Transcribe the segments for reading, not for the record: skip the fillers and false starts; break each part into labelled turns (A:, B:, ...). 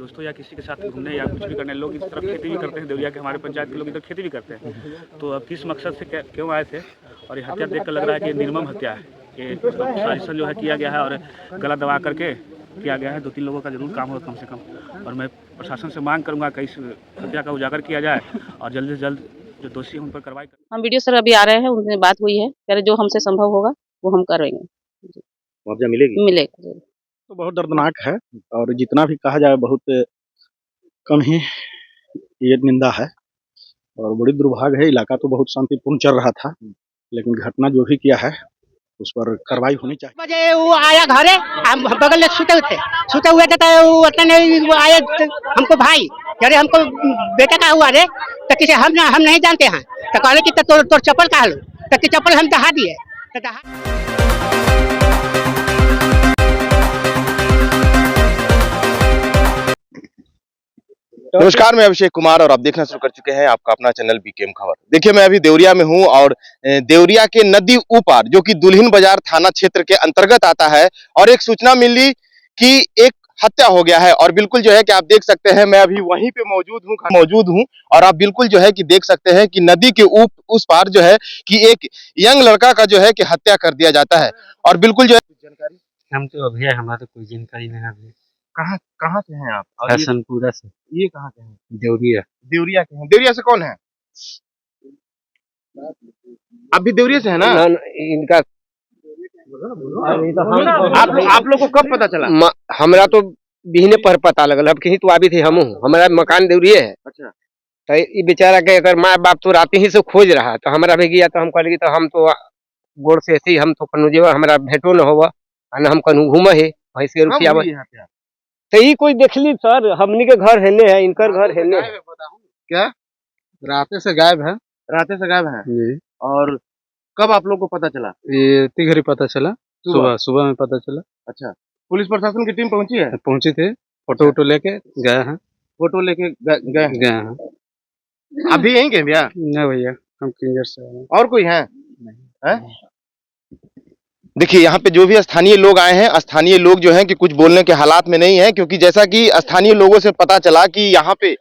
A: दोस्तों या किसी के साथ घूमने या कुछ भी करने, लोग इस तरफ खेती भी करते हैं, देवरिया के हमारे पंचायत के लोग इधर खेती भी करते हैं। तो अब किस मकसद से क्यों आए थे, और ये हत्या देखकर लग रहा है कि निर्मम हत्या है, ये साजिशन जो है किया गया है और गला दबा करके किया गया है। 2-3 लोगों का जरूर काम होगा कम से कम, और मैं प्रशासन से मांग करूँगा कि इस हत्या का उजागर किया जाए और जल्द से जल्द जो दोषी हैं उन पर कार्रवाई।
B: हम वीडियो सर अभी आ रहे हैं, उनसे बात हुई है, कह रहे जो हमसे संभव होगा वो हम करेंगे।
C: मुआवजा मिलेगी?
B: मिलेगा।
D: तो बहुत दर्दनाक है और जितना भी कहा जाए बहुत कम ही ये निंदा है और बड़ी दुर्भाग्य है। इलाका तो बहुत शांतिपूर्ण चल रहा था, लेकिन घटना जो भी किया है उस पर कार्रवाई होनी चाहिए।
E: बजे वो आया घरे, हम बगल में सुते हुए थे तो वो आए हमको भाई, अरे हमको बेटा का हुआ रे, तो किसी हम नहीं जानते हैं, तो कहले कि तोर चप्पल कहा लो, तो चप्पल हम दहा दिए।
C: नमस्कार, मैं अभिषेक कुमार और आप देखना शुरू कर चुके हैं आपका अपना चैनल बीकेएम खबर। देखिए, मैं अभी देवरिया में हूं और देवरिया के नदी ऊपर जो कि दुल्हिन बाजार थाना क्षेत्र के अंतर्गत आता है, और एक सूचना मिली कि एक हत्या हो गया है। और बिल्कुल जो है कि आप देख सकते हैं, मैं अभी वहीं पे मौजूद हूं और आप बिल्कुल जो है कि देख सकते हैं कि नदी के उस पार जो है कि एक यंग लड़का का जो है कि हत्या कर दिया जाता है। और बिल्कुल जो है
F: जानकारी हम तो अभी है, हमारा कोई जानकारी नहीं है। अभी
C: कहाँ से हैं आप? और
F: हसनपुरा से।
C: ये कहाँ के हैं?
F: देवरिया।
C: देवरिया के हैं। देवरिया से कौन है? आप भी देवरिया से है ना?
F: इनका
C: आप लोग को कब पता चला?
F: हमरा तो बिहने पर पता लगल, अब कहीं तो अभी थे हम, हमारा मकान देवरिया है।
C: अच्छा।
F: तो ये बेचारा के अगर माँ बाप तो रात ही से खोज रहा, तो हमारा भी गया, तो हम कहले तो हम तो गोड़ से ऐसे ही हम तो कनु जेवा हमारा भेटो न होगा, न हम कनु घूमे है भैंस के रुपया। तो ये कोई देख ली सर, हमनी के घर हेने है, इनकर घर हेने है।
C: क्या
D: राते से गायब है?
C: राते से गायब है
D: जी।
C: और कब आप लोग को पता चला?
D: ये तिघरी पता चला, सुबह में पता चला।
C: अच्छा, पुलिस प्रशासन की टीम पहुंची है?
D: पहुंचे थे, फोटो लेके गए हैं।
C: फोटो लेके गए
D: हैं।
C: अभी यहीं के भैया?
D: नहीं भैया, हम किंजर से आए हैं।
C: और कोई है? देखिए, यहाँ पे जो भी स्थानीय लोग आए हैं, स्थानीय लोग जो हैं कि कुछ बोलने के हालात में नहीं है, क्योंकि जैसा कि स्थानीय लोगों से पता चला कि यहाँ पे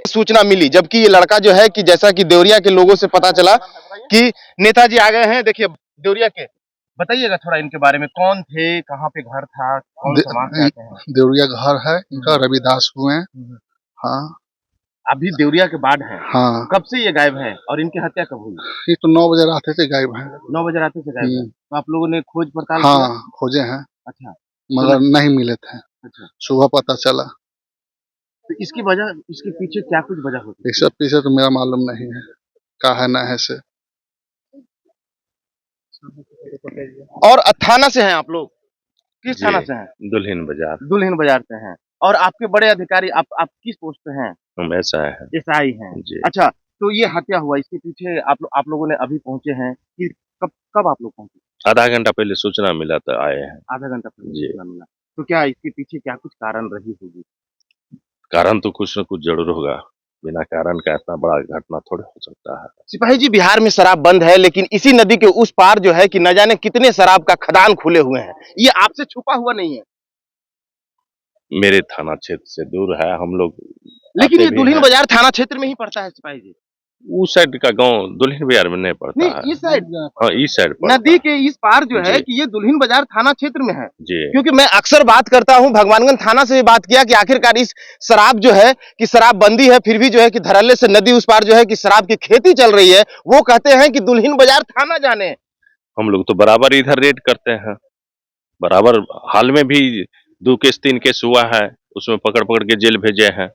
C: सूचना मिली, जबकि ये लड़का जो है कि जैसा कि देवरिया के लोगों से पता चला कि नेताजी आ गए हैं। देखिए, देवरिया के बताइएगा थोड़ा इनके बारे में, कौन थे, कहाँ पे घर था, कौन समाज से आते हैं?
G: देवरिया घर है इनका, रविदास हुए हैं। हाँ,
C: अभी देवरिया के बाद है।
G: हाँ।
C: कब से ये गायब है और इनकी हत्या कब हुई?
G: ये तो 9 बजे रात से गायब है।
C: 9 बजे रात से गायब है। तो आप लोगों ने खोज पड़ताल?
G: हाँ, खोजे हैं।
C: अच्छा,
G: मगर नहीं मिले थे।
C: अच्छा,
G: सुबह पता चला।
C: तो इसकी वजह, इसके पीछे क्या कुछ वजह होती है?
G: इससे पीछे तो मेरा मालूम नहीं है, क्या है ना है से।
C: और थाना से हैं आप लोग? किस थाना से हैं?
H: दुल्हिन बाजार।
C: दुल्हिन बाजार से हैं। और आपके बड़े अधिकारी, आप किस पोस्ट पे हैं?
H: हम एसआई हैं।
C: एसआई हैं। अच्छा, तो ये हत्या हुआ, इसके पीछे आप लोगों ने अभी पहुंचे हैं कि कब आप लोग पहुंचे?
H: आधा घंटा पहले सूचना मिला तो आए हैं।
C: आधा घंटा पहले सूचना मिला। तो क्या इसके पीछे क्या कुछ कारण रही होगी?
H: कारण तो कुछ न कुछ जरूर होगा, बिना कारण का इतना बड़ा घटना थोड़े हो सकता है।
C: सिपाही जी, बिहार में शराब बंद है, लेकिन इसी नदी के उस पार जो है कि न जाने कितने शराब का खदान खुले हुए हैं। ये आपसे छुपा हुआ नहीं है?
H: मेरे थाना क्षेत्र से दूर है, हम लोग।
C: लेकिन ये दुल्हिन बाजार थाना क्षेत्र में ही पड़ता है सिपाही जी।
H: उस साइड का गांव दुल्हिन बाजार में नहीं पड़ता है।
C: इस साइड?
H: हाँ, इस साइड
C: नदी के इस पार जो है कि ये दुल्हिन बाजार थाना क्षेत्र में है
H: जी।
C: क्योंकि मैं अक्सर बात करता हूं, भगवानगंज थाना से भी बात किया कि आखिरकार इस शराब जो है कि शराब बंदी है, फिर भी जो है कि धरल्ले से नदी उस पार जो है कि शराब की खेती चल रही है। वो कहते हैं कि दुल्हिन बाजार थाना जाने।
H: हम लोग तो बराबर इधर रेड करते हैं, बराबर। हाल में भी 2 केस 3 केस हुआ है, उसमें पकड़ के जेल भेजे हैं।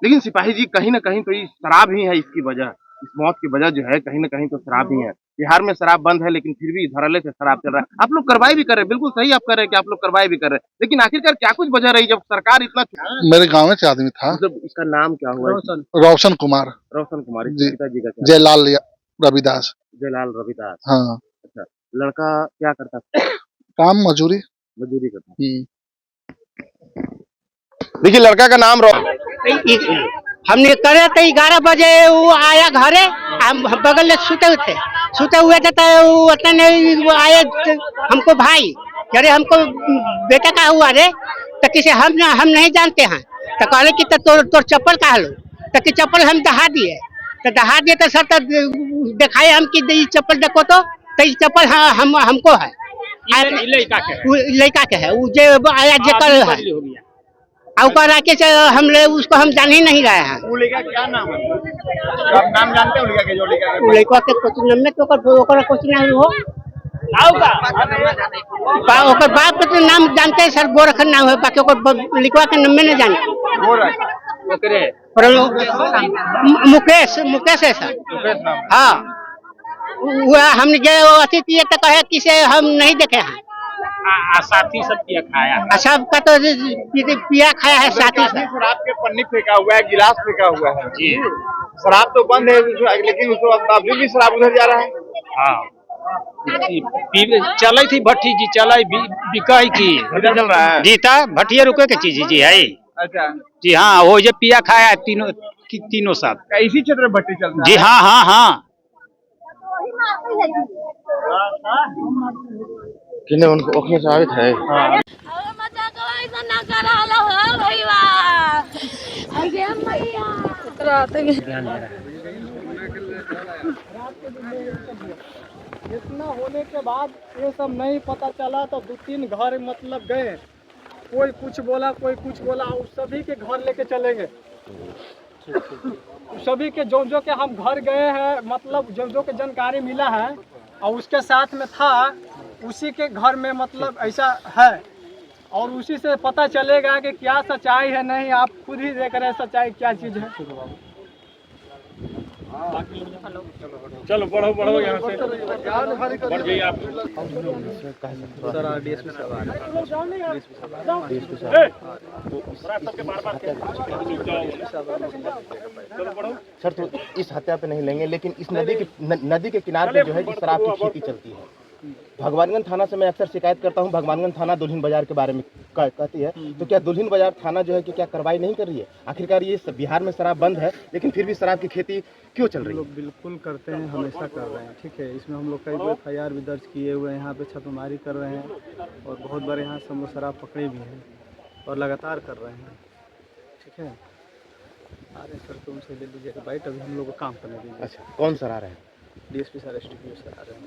C: लेकिन सिपाही जी, कहीं ना कहीं तो ये शराब ही है इसकी वजह, इस मौत की वजह जो है कहीं ना कहीं तो शराब ही है। बिहार में शराब बंद है, लेकिन फिर भी धरल्ले से शराब चल रहा है। आप लोग कार्रवाई भी कर रहे हैं, बिल्कुल सही आप कर रहे हैं कि आप लोग कार्रवाई भी कर रहे हैं, लेकिन आखिरकार क्या कुछ वजह रही जब सरकार इतना?
G: मेरे गाँव में से आदमी था।
C: मतलब इसका नाम क्या हुआ?
G: रोशन कुमार।
C: रोशन कुमार
G: जी।
C: पिताजी का क्या?
G: जयलाल रविदास।
C: जयलाल रविदास।
G: हाँ।
C: अच्छा, लड़का क्या करता था?
G: काम मजदूरी
C: करता। देखिए, लड़का का नाम
E: हमने करे तो 11 बजे वो आया घरे, हम बगल में सुते हुए थे तो वो आए हमको भाई, अरे हमको बेटा का हुआ रे, तो किसी हम नहीं जानते हैं, तो कहले कि तोर चप्पल कहाँ लो, तो कि चप्पल हम दहा दिए, तो सर तो दिखाए हम कि ये चप्पल देखो तो ये चप्पल हमको है, लड़का के है, वो जो आया जेकर है, और राकेश उसको हम जान ही नहीं रहे हैं।
C: वो लड़का क्या नाम है? आप नाम जानते हो लड़का के? जो
E: लड़का के कुछ नाम में तो कुछ नहीं हो, ओकर बाप के तो नाम जानते हैं सर, गोरख नाम है, बाकी लड़का के नाम में नहीं जानते। मुकेश है सर। हाँ, वो हमने जो अथी किए तो कहे कि से हम नहीं देखे हैं।
F: साथी सब पिया खाया,
E: सबका तो पिया खाया है साथी से।
C: शराब के पन्नी फेंका हुआ है, गिलास फेंका हुआ है जी। शराब तो बंद है, लेकिन उसको अभी भी शराब उधर जा रहा है।
F: हाँ, चल थी भट्टी जी, चल बिका की
C: चल रहा है
F: जीता भट्टिया रुके के चीज जी है।
C: अच्छा
F: जी हाँ, वो जो पिया खाया है तीनों साथ।
C: इसी क्षेत्र में भट्टी चल रहा है
F: जी हाँ हाँ हाँ।
C: किन्ने उनको ओखने साबित है।
I: इतना होने के बाद ये सब नहीं पता चला तो 2-3 घर मतलब गए, कोई कुछ बोला कोई कुछ बोला, उस सभी के घर लेके चलेंगे। सभी के जो के हम घर गए हैं, मतलब जो के जानकारी मिला है और उसके साथ में था, उसी के घर में मतलब ऐसा है, और उसी से पता चलेगा कि क्या सच्चाई है नहीं। आप खुद ही देख रहे हैं सच्चाई क्या चीज़ है।
A: चलो बढ़ो यहाँ से बढ़ जाइए आप।
C: सर तो इस हत्या पे नहीं लेंगे, लेकिन इस नदी के किनारे पे जो है इस शराब की खेती चलती है। भगवानगंज थाना से मैं अक्सर शिकायत करता हूं, भगवानगंज थाना दुल्हिन बाजार के बारे में कहती है, तो क्या दुल्हिन बाजार थाना जो है कि क्या कार्रवाई नहीं कर रही है? आखिरकार ये बिहार में शराब बंद है, लेकिन फिर भी शराब की खेती क्यों चल रही है?
I: लोग बिल्कुल करते हैं, हमेशा कर रहे हैं, ठीक है। इसमें हम लोग कई FIR भी दर्ज किए हुए हैं, यहाँ पे छापेमारी कर रहे हैं, और बहुत बार यहाँ से हम शराब पकड़े भी हैं और लगातार कर रहे हैं, ठीक है। अरे सर तुमसे ले लीजिएगा बाइट, अभी हम लोग को काम करने दीजिए।
C: अच्छा, कौन सर आ रहे हैं?
I: DSP सर, STPO सर आ रहे हैं।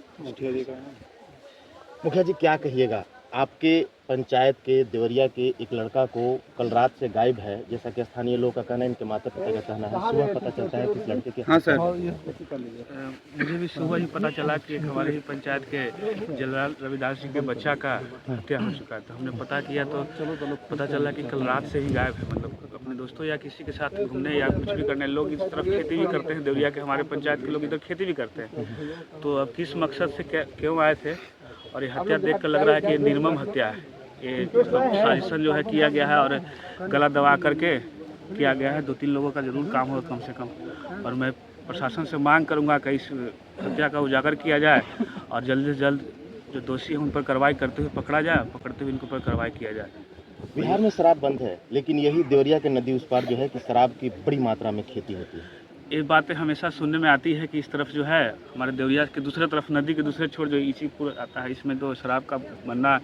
C: मुखिया जी क्या कहिएगा, आपके पंचायत के देवरिया के एक लड़का को कल रात से गायब है, जैसा कि स्थानीय लोगों का कहना है, इनके माता पिता का कहना है, सुबह पता चलता है कि इस लड़के के। हाँ सर,
A: मुझे भी सुबह ही पता चला कि एक हमारे ही पंचायत के जलाल रविदास जी के बच्चा का हत्या हो चुका है। तो हमने पता किया तो पता चला कि कल रात से ही गायब है, मतलब अपने दोस्तों या किसी के साथ घूमने या कुछ भी करने। लोग इस तरफ खेती भी करते हैं, देवरिया के हमारे पंचायत के लोग इधर खेती भी करते हैं। तो अब किस मकसद से क्यों आए थे, और ये हत्या देख कर लग रहा है कि ये निर्मम हत्या है। ये साजिशन जो है किया गया है और गला दबा करके किया गया है। 2-3 लोगों का जरूर काम हो कम से कम, और मैं प्रशासन से मांग करूंगा कि इस हत्या का उजागर किया जाए और जल्द से जल्द जो दोषी हैं उन पर कार्रवाई करते हुए पकड़ा जाए, पकड़ते हुए इनके ऊपर कार्रवाई किया जाए।
C: बिहार में शराब बंद है, लेकिन यही देवरिया के नदी उस पार जो है कि शराब की बड़ी मात्रा में खेती होती है।
A: ये बातें हमेशा सुनने में आती है कि इस तरफ जो है हमारे देवरिया के दूसरे तरफ नदी के दूसरे छोर जो इसीपुर आता है, इसमें तो शराब का बनना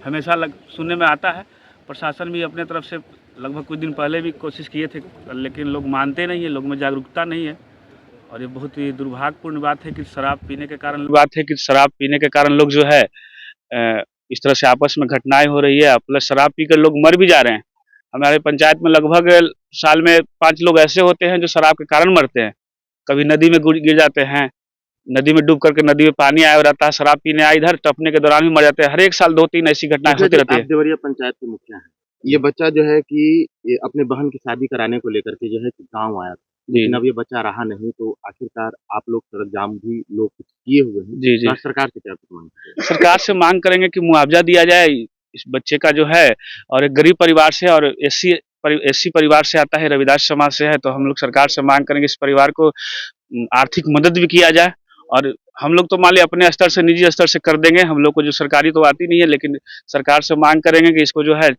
A: हमेशा सुनने में आता है। प्रशासन भी अपने तरफ से लगभग कुछ दिन पहले भी कोशिश किए थे, लेकिन लोग मानते नहीं है, लोग में जागरूकता नहीं है। और ये बहुत ही दुर्भाग्यपूर्ण बात है कि शराब पीने के कारण लोग जो है इस तरह से आपस में घटनाएं हो रही है, प्लस शराब पीकर लोग मर भी जा रहे हैं। हमारे पंचायत में लगभग साल में 5 लोग ऐसे होते हैं जो शराब के कारण मरते हैं। कभी नदी में गिर जाते हैं, नदी में डूब करके नदी में पानी आया रहता है, शराब पीने आए इधर, टपने के दौरान भी मर जाते हैं। हर एक साल 2-3 ऐसी घटनाएं होती रहती है।
C: देवरिया पंचायत के मुखिया है, ये बच्चा जो है कि ये अपने बहन की शादी कराने को लेकर के जो है कि गाँव आया था, लेकिन अब ये बच्चा रहा नहीं, तो आखिरकार आप लोग सड़क जाम भी लोग किए हुए हैं।
A: जी
C: तो सरकार से क्या मांग?
A: सरकार से मांग करेंगे कि मुआवजा दिया जाए इस बच्चे का जो है, और एक गरीब परिवार से और एससी परिवार से आता है, रविदास समाज से है। तो हम लोग सरकार से मांग करेंगे इस परिवार को आर्थिक मदद भी किया जाए। और हम लोग तो मान लिया अपने स्तर से, निजी स्तर से कर देंगे, हम लोग को जो सरकारी तो आती नहीं है, लेकिन सरकार से मांग करेंगे कि इसको जो है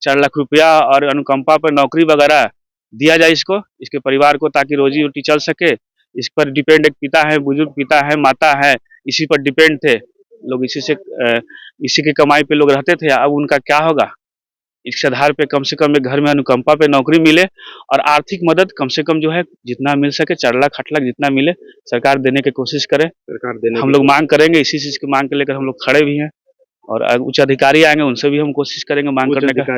A: 4 लाख रुपया और अनुकंपा पर नौकरी वगैरह दिया जाए इसके परिवार को, ताकि रोजी रोटी चल सके। इस पर डिपेंड एक पिता है, बुजुर्ग पिता है, माता है, इसी पर डिपेंड थे लोग, इसी की कमाई पे लोग रहते थे। अब उनका क्या होगा, इस आधार पे कम से कम एक घर में अनुकंपा पे नौकरी मिले और आर्थिक मदद कम से कम जो है जितना मिल सके 4 लाख 8 लाख जितना मिले सरकार देने की कोशिश करे।
C: सरकार देने
A: हम लोग मांग करेंगे, इसी चीज की मांग को लेकर हम लोग खड़े भी हैं और उच्च अधिकारी आएंगे उनसे भी हम कोशिश करेंगे मांग करने का।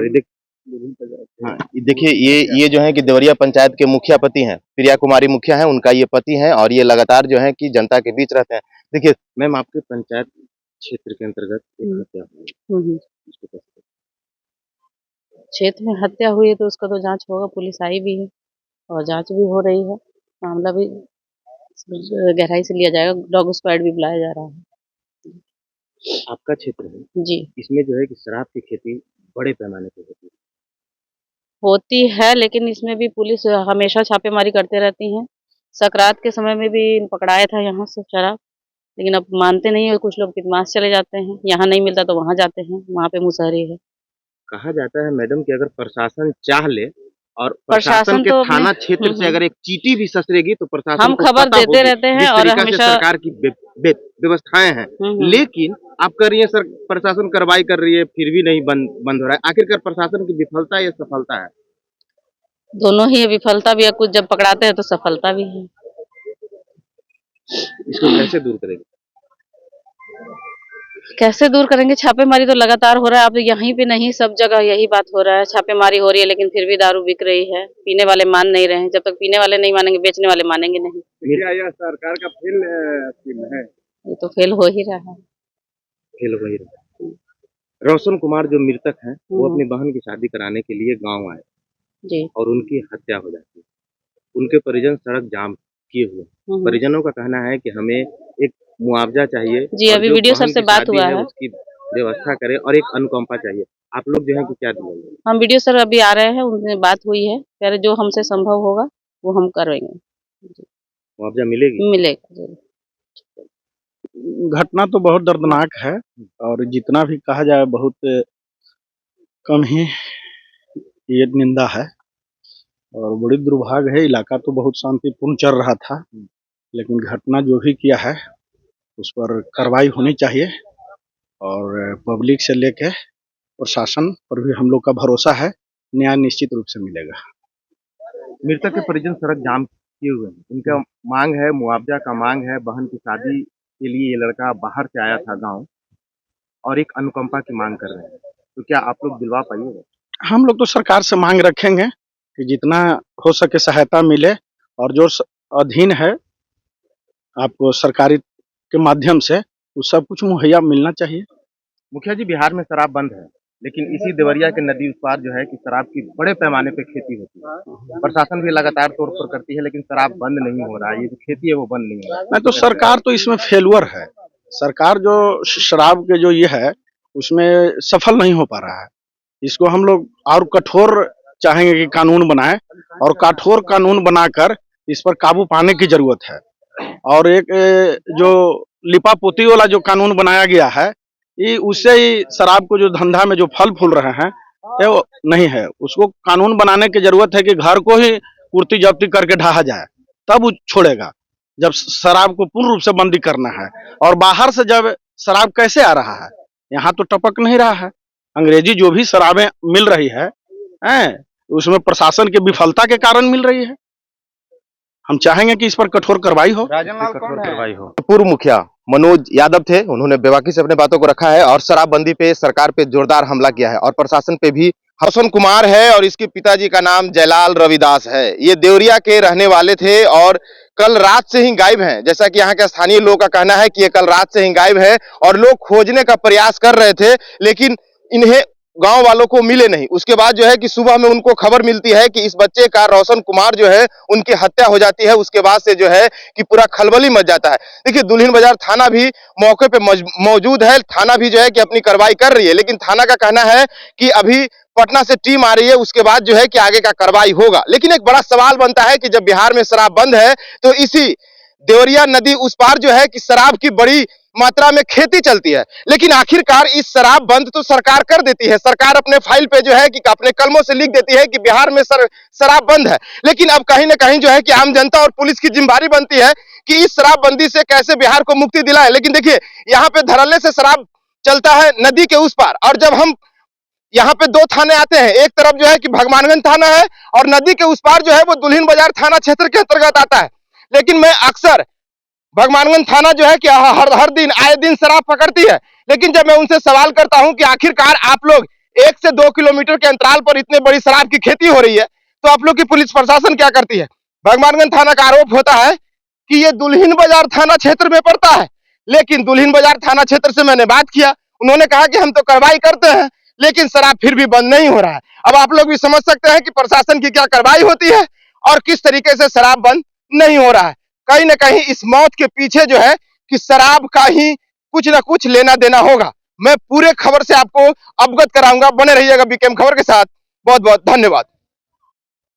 C: हाँ, देखिए ये जो है कि देवरिया पंचायत के मुखिया पति हैं, प्रिया कुमारी मुखिया हैं, उनका ये पति हैं और ये लगातार जो है कि जनता के बीच रहते हैं। देखिए मैम, आपके पंचायत क्षेत्र के अंतर्गत एक हत्या हुई है, इसको कैसे देखते
B: क्षेत्र में हत्या हुई है तो उसका तो जांच होगा, पुलिस आई भी है और जांच भी हो रही है, मामला भी गहराई से लिया जाएगा, डॉग स्क्वाड भी बुलाया जा रहा है।
C: हैं? आपका क्षेत्र है,
B: जी
C: इसमें जो है कि शराब की खेती बड़े पैमाने पे
B: होती है, लेकिन इसमें भी पुलिस हमेशा छापेमारी करते रहती है। सकरात के समय में भी पकड़ाया था यहाँ से शराब, लेकिन अब मानते नहीं है, कुछ लोग बदमाश चले जाते हैं, यहाँ नहीं मिलता तो वहाँ जाते हैं, वहाँ पे मुसहरी है।
C: कहा जाता है मैडम कि अगर प्रशासन चाह ले और
B: प्रशासन
C: प्रशासन के
B: तो
C: थाना क्षेत्र से अगर एक चीटी भी ससरेगी तो प्रशासन
B: हम
C: को
B: खबर
C: पता
B: देते
C: होगी
B: रहते हैं
C: जिस
B: और
C: तरीका से
B: हमेशा
C: सरकार की व्यवस्थाएं हैं, लेकिन आप कर रही है सर, प्रशासन कार्रवाई कर रही है फिर भी नहीं बंद हो रहा है। आखिरकार प्रशासन की विफलता या सफलता है?
B: दोनों ही है, विफलता भी है, कुछ जब पकड़ाते हैं तो सफलता भी है।
C: इसको कैसे दूर करेंगे?
B: कैसे दूर करेंगे? छापेमारी तो लगातार हो रहा है, अब यहीं पे नहीं सब जगह यही बात हो रहा है, छापेमारी हो रही है लेकिन फिर भी दारू बिक रही है, पीने वाले मान नहीं रहे हैं, जब तक पीने वाले नहीं मानेंगे बेचने वाले मानेंगे नहीं।
C: क्या यह सरकार का फेल है?
B: ये तो फेल हो ही रहा है।
C: फेल हो ही रहा है। रोशन कुमार जो मृतक हैं वो अपनी बहन की शादी कराने के लिए गाँव आए
B: जी
C: और उनकी हत्या हो जाती है। उनके परिजन सड़क जाम किए हुए, परिजनों का कहना है कि हमें एक मुआवजा चाहिए
B: जी, अभी वीडियो सर से बात हुआ है,
C: उसकी व्यवस्था करें और एक अनुकंपा चाहिए। आप लोग जो है कि क्या दिलेंगे?
B: हम वीडियो सर अभी आ रहे हैं, उनसे बात हुई है, कह रहे जो हमसे संभव होगा वो हम करेंगे।
C: मुआवजा मिलेगी?
B: मिलेगा जरूर।
D: घटना तो बहुत दर्दनाक है और जितना भी कहा जाए बहुत कम ही ये निंदा है और बड़ी दुर्भाग्य है। इलाका तो बहुत शांतिपूर्ण चल रहा था, लेकिन घटना जो भी किया है उस पर कार्रवाई होनी चाहिए और पब्लिक से लेके प्रशासन पर भी हम लोग का भरोसा है, न्याय निश्चित रूप से मिलेगा।
C: मृतक के परिजन सड़क जाम किए हुए हैं, उनका मांग है, मुआवजा का मांग है, बहन की शादी के लिए ये लड़का बाहर से आया था गांव और एक अनुकंपा की मांग कर रहे हैं, तो क्या आप लोग दिलवा पाइएगा?
D: हम लोग तो सरकार से मांग रखेंगे कि जितना हो सके सहायता मिले और जो अधीन है आपको सरकारी के माध्यम से वो सब कुछ मुहैया मिलना चाहिए।
C: मुखिया जी, बिहार में शराब बंद है, लेकिन इसी देवरिया के नदी उस पार जो है कि शराब की बड़े पैमाने पे खेती होती है। प्रशासन भी लगातार तौर पर करती है, लेकिन शराब बंद नहीं हो रहा है, ये जो खेती है वो बंद नहीं हो रहा है।
D: नहीं तो सरकार तो इसमें फेलुअर है, सरकार जो शराब के जो ये है उसमें सफल नहीं हो पा रहा है। इसको हम लोग और कठोर चाहेंगे कि कानून बनाए और कठोर कानून बनाकर इस पर काबू पाने की जरूरत है। और एक जो लिपापोती वाला जो कानून बनाया गया है ये उससे ही शराब को जो धंधा में जो फल फूल रहे हैं वो नहीं है। उसको कानून बनाने की जरूरत है कि घर को ही पूर्ति जब्ती करके ढहा जाए, तब वो छोड़ेगा। जब शराब को पूर्ण रूप से बंदी करना है और बाहर से जब शराब कैसे आ रहा है, यहाँ तो टपक नहीं रहा है। अंग्रेजी जो भी शराबें मिल रही है उसमें प्रशासन की विफलता के कारण मिल रही है। हम चाहेंगे कि इस पर कठोर कार्रवाई हो।
C: पूर्व मुखिया मनोज यादव थे, उन्होंने बेबाकी से अपने बातों को रखा है और शराबबंदी पे सरकार पे जोरदार हमला किया है और प्रशासन पे भी। रोशन कुमार है और इसके पिताजी का नाम जयलाल रविदास है। ये देवरिया के रहने वाले थे और कल रात से ही गायब हैं। जैसा कि यहाँ के स्थानीय लोगों का कहना है कि ये कल रात से ही गायब है और लोग खोजने का प्रयास कर रहे थे, लेकिन इन्हें गांव वालों को मिले नहीं। उसके बाद जो है कि सुबह में उनको खबर मिलती है कि इस बच्चे का रोशन कुमार जो है उनकी हत्या हो जाती है। उसके बाद से जो है कि पूरा खलबली मच जाता है। देखिए, दुल्हिन बाजार थाना भी मौके पे मौजूद है, थाना भी जो है कि अपनी कार्रवाई कर रही है, लेकिन थाना का कहना है कि अभी पटना से टीम आ रही है, उसके बाद जो है कि आगे का कार्रवाई होगा। लेकिन एक बड़ा सवाल बनता है कि जब बिहार में शराब बंद है तो इसी देवरिया नदी उस पार जो है कि शराब की बड़ी मात्रा में खेती चलती है, लेकिन आखिरकार इस शराब बंद तो सरकार कर देती है। सरकार अपने फाइल पे जो है कि अपने कलमों से लिख देती है कि बिहार में शराब बंद है, लेकिन अब कहीं ना कहीं जो है कि आम जनता और पुलिस की जिम्मेदारी बनती है कि इस शराबबंदी से कैसे बिहार को मुक्ति दिलाए। लेकिन देखिए, यहाँ पे धड़ल्ले से शराब चलता है नदी के उस पार, और जब हम यहाँ पे दो थाने आते हैं, एक तरफ जो है कि भगवानगंज थाना है और नदी के उस पार जो है वो दुल्हिन बाजार थाना क्षेत्र के अंतर्गत आता है। लेकिन मैं अक्सर भगवानगंज थाना जो है कि हर दिन आए दिन शराब पकड़ती है, लेकिन जब मैं उनसे सवाल करता हूं कि आखिरकार आप लोग 1 से 2 किलोमीटर के अंतराल पर इतने बड़ी शराब की खेती हो रही है तो आप लोग की पुलिस प्रशासन क्या करती है? भगवानगंज थाना का आरोप होता है कि ये दुल्हिन बाजार थाना क्षेत्र में पड़ता है, लेकिन दुल्हिन बाजार थाना क्षेत्र से मैंने बात किया, उन्होंने कहा कि हम तो कार्रवाई करते हैं लेकिन शराब फिर भी बंद नहीं हो रहा है। अब आप लोग भी समझ सकते हैं कि प्रशासन की क्या कार्रवाई होती है और किस तरीके से शराब बंद नहीं हो रहा है। कहीं ना कहीं इस मौत के पीछे जो है कि शराब का ही कुछ ना कुछ लेना देना होगा। मैं पूरे खबर से आपको अवगत कराऊंगा, बने रहिएगा बीकेएम खबर के साथ। बहुत बहुत धन्यवाद।